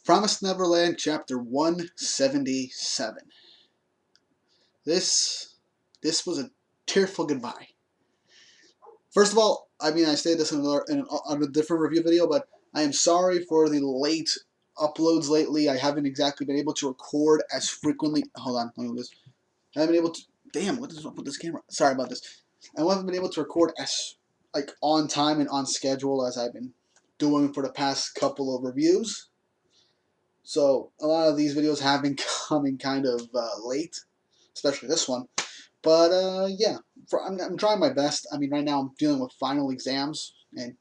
Promised Neverland, Chapter 177. This was a tearful goodbye. First of all, I stated this on a different review video, but I am sorry for the late uploads lately. I haven't exactly been able to record as frequently. Hold on, let me do this. I haven't been able to. Damn, what is up with this camera? Sorry about this. I haven't been able to record as on time and on schedule as I've been doing for the past couple of reviews. So a lot of these videos have been coming kind of late, especially this one. But yeah, I'm trying my best. Right now I'm dealing with final exams, and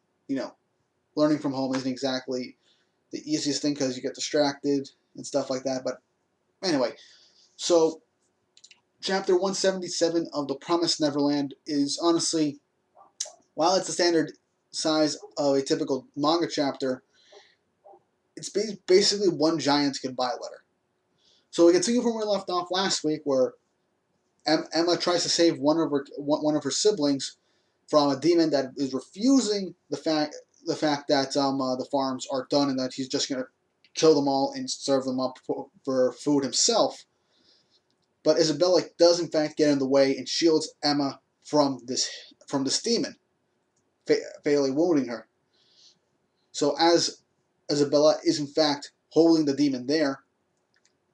learning from home isn't exactly the easiest thing because you get distracted and stuff like that. But anyway, so chapter 177 of The Promised Neverland is honestly, while it's the standard size of a typical manga chapter, it's basically one giant goodbye letter. So we continue from where we left off last week, where Emma tries to save one of her siblings from a demon that is refusing the fact that the farms are done and that he's just gonna kill them all and serve them up for food himself. But Isabella does in fact get in the way and shields Emma from this demon, fatally wounding her. So as Isabella is in fact holding the demon there,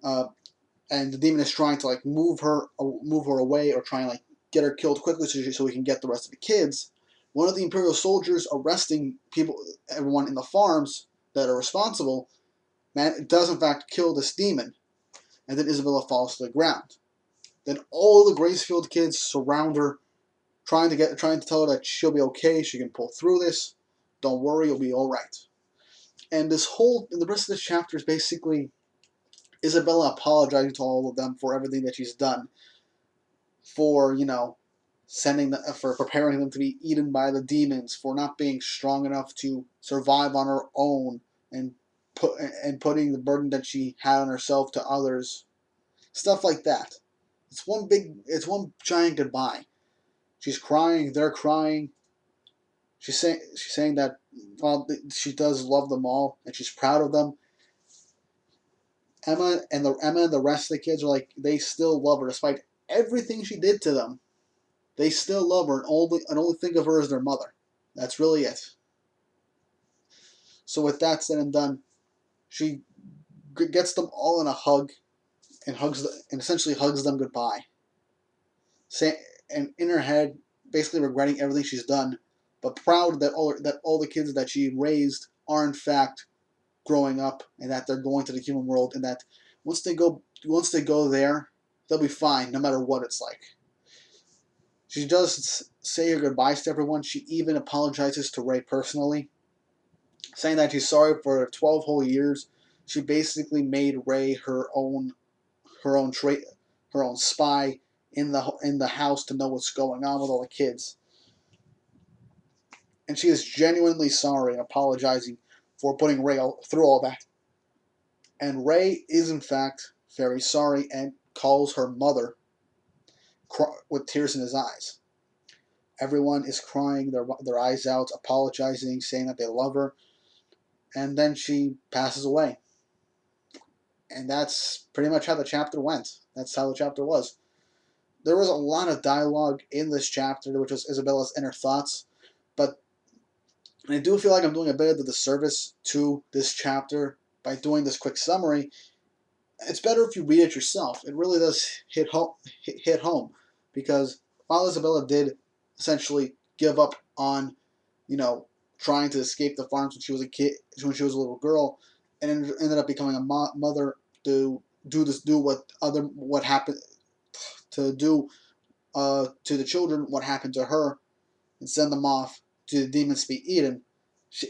and the demon is trying to move her away or try and get her killed quickly so we can get the rest of the kids. One of the Imperial soldiers arresting everyone in the farms that are responsible, does in fact kill this demon, and then Isabella falls to the ground. Then all the Gracefield kids surround her, trying to tell her that she'll be okay, she can pull through this. Don't worry, you'll be all right. And the rest of this chapter is basically Isabella apologizing to all of them for everything that she's done, for for preparing them to be eaten by the demons, for not being strong enough to survive on her own, and putting the burden that she had on herself to others, stuff like that. It's one giant goodbye. She's crying, they're crying. She's saying that she does love them all and she's proud of them. Emma and the rest of the kids are they still love her despite everything she did to them. They still love her and only think of her as their mother. That's really it. So with that said and done, she gets them all in a hug and essentially hugs them goodbye. And in her head, basically regretting everything she's done, but proud that all the kids that she raised are in fact growing up, and that they're going to the human world, and that once they go there, they'll be fine no matter what it's like. She does say her goodbyes to everyone. She even apologizes to Ray personally, saying that she's sorry for 12 whole years. She basically made Ray her own spy in the house to know what's going on with all the kids. And she is genuinely sorry and apologizing for putting Ray through all that. And Ray is in fact very sorry and calls her mother with tears in his eyes. Everyone is crying their eyes out, apologizing, saying that they love her. And then she passes away. And that's pretty much how the chapter went. That's how the chapter was. There was a lot of dialogue in this chapter, which was Isabella's inner thoughts. But I do feel like I'm doing a bit of a disservice to this chapter by doing this quick summary. It's better if you read it yourself. It really does hit home, because while Isabella did essentially give up on, trying to escape the farms when she was a little girl, and ended up becoming a mother to do what happened to the children, what happened to her, and send them off to the demons to be eaten.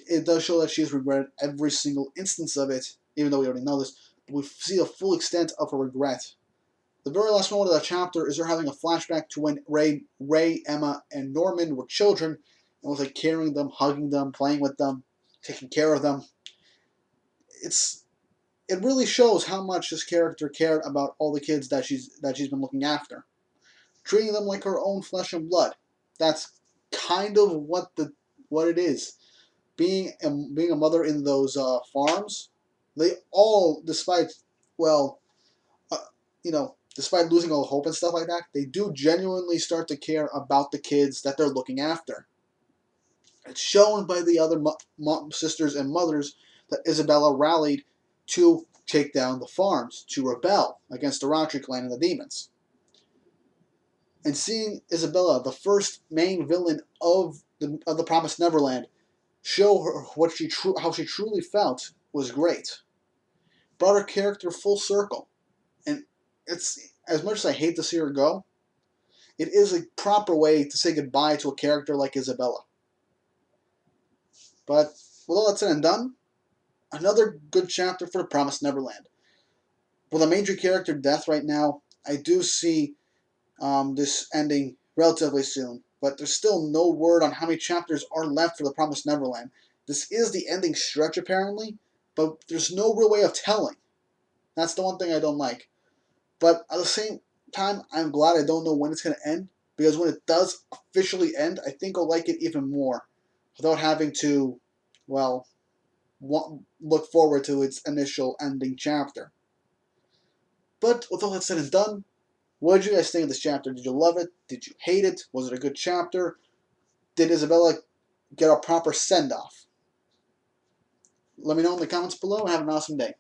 It does show that she's regretted every single instance of it, even though we already know this. But we see the full extent of her regret. The very last moment of the chapter is her having a flashback to when Ray, Emma, and Norman were children, and was carrying them, hugging them, playing with them, taking care of them. It really shows how much this character cared about all the kids that she's been looking after, treating them like her own flesh and blood. That's kind of what it is. Being a mother in those farms, They all, despite, well, uh, despite losing all hope and stuff like that, they do genuinely start to care about the kids that they're looking after. It's shown by the other sisters and mothers that Isabella rallied to take down the farms, to rebel against the Roundtree clan and the demons. And seeing Isabella, the first main villain of the Promised Neverland, show her how she truly felt was great. Brought her character full circle, and it's, as much as I hate to see her go, it is a proper way to say goodbye to a character like Isabella. But with all that said and done, another good chapter for the Promised Neverland. With a major character death right now, I do see this ending relatively soon, but there's still no word on how many chapters are left for the Promised Neverland. This is the ending stretch apparently, but there's no real way of telling. That's the one thing I don't like. But at the same time, I'm glad I don't know when it's going to end, because when it does officially end, I think I'll like it even more, without having to, well, look forward to its initial ending chapter. But with all that said and done, what did you guys think of this chapter? Did you love it? Did you hate it? Was it a good chapter? Did Isabella get a proper send-off? Let me know in the comments below and have an awesome day.